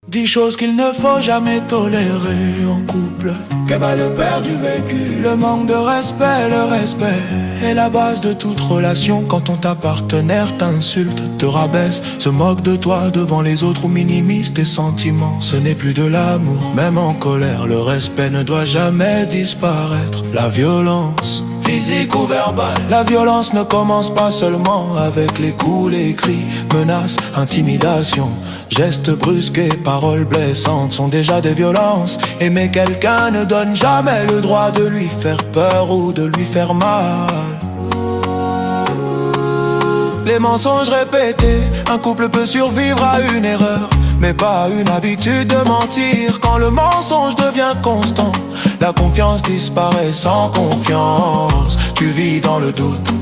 10 choses qu'il ne faut jamais tolérer en couple. Qu'est-ce le père du vécu? Le manque de respect, le respect est la base de toute relation. Quand ton partenaire t'insulte, te rabaisse, se moque de toi devant les autres ou minimise tes sentiments, ce n'est plus de l'amour. Même en colère, le respect ne doit jamais disparaître. La violence, physique ou verbale, la violence ne commence pas seulement avec les coups, les cris, menaces, intimidations. Gestes brusques et paroles blessantes sont déjà des violences. Aimer quelqu'un ne donne jamais le droit de lui faire peur ou de lui faire mal. Les mensonges répétés, un couple peut survivre à une erreur, mais pas à une habitude de mentir. Quand le mensonge devient constant, la confiance disparaît. Sans confiance, tu vis dans le doute.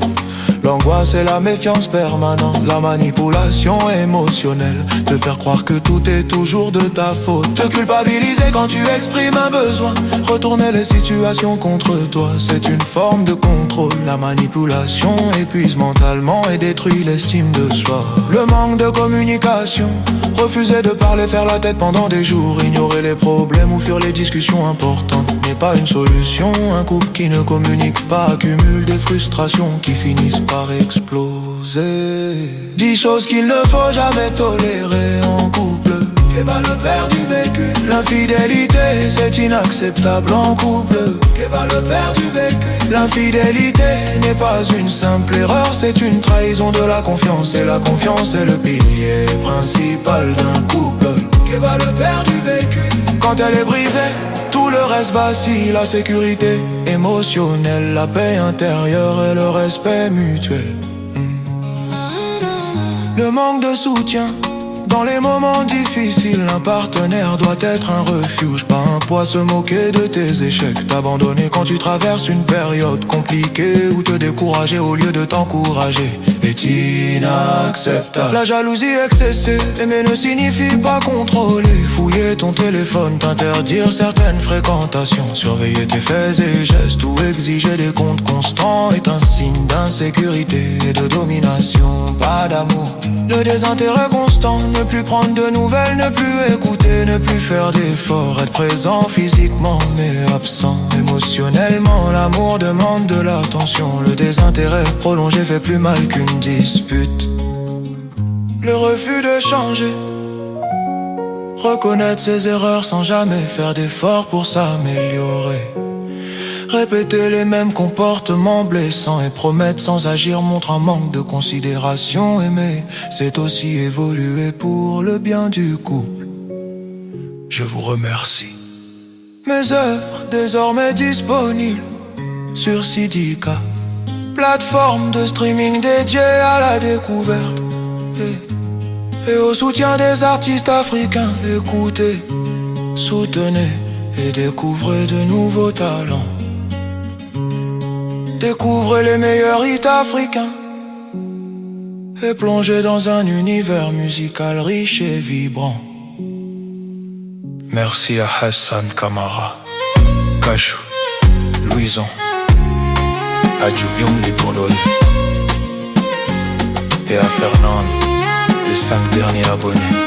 L'angoisse et la méfiance permanente, la manipulation émotionnelle, te faire croire que tout est toujours de ta faute, te culpabiliser quand tu exprimes un besoin, retourner les situations contre toi, c'est une forme de contrôle. La manipulation épuise mentalement et détruit l'estime de soi. Le manque de communication, refuser de parler, faire la tête pendant des jours, ignorer les problèmes ou fuir les discussions importantes n'est pas une solution. Un couple qui ne communique pas accumule des frustrations qui finissent par exploser. 10 choses qu'il ne faut jamais tolérer en couple. Qu'est le père du vécu? L'infidélité, c'est inacceptable en couple. Qu'est le père du vécu? L'infidélité n'est pas une simple erreur, c'est une trahison de la confiance. Et la confiance est le pilier principal d'un couple. Qu'est le père du vécu? Quand elle est brisée, tout le reste vacille. La sécurité émotionnelle, la paix intérieure et le respect mutuel. Le manque de soutien dans les moments difficiles, un partenaire doit être un refuge, pas un poids. Se moquer de tes échecs, t'abandonner quand tu traverses une période compliquée, ou te décourager au lieu de t'encourager est inacceptable. La jalousie excessive, aimer ne signifie pas contrôler. Fouiller ton téléphone, t'interdire certaines fréquentations, surveiller tes faits et gestes ou exiger des comptes constants est un signe d'insécurité et de domination. Pas d'amour, le désintérêt constant, ne plus prendre de nouvelles, ne plus écouter, ne plus faire d'efforts, être présent physiquement mais absent émotionnellement. L'amour demande de l'attention, le désintérêt prolongé fait plus mal qu'une dispute. Le refus de changer, reconnaître ses erreurs sans jamais faire d'efforts pour s'améliorer. Répéter les mêmes comportements blessants et promettre sans agir montre un manque de considération. Aimer, c'est aussi évoluer pour le bien du couple. Je vous remercie. Mes œuvres désormais disponibles sur Sidika, plateforme de streaming dédiée à la découverte et au soutien des artistes africains. Écoutez, soutenez et découvrez de nouveaux talents. Découvrez les meilleurs hits africains et plongez dans un univers musical riche et vibrant. Merci à Hassan Kamara, Kachou, Louison, à Julium Lipondol et à Fernand, les 5 derniers abonnés.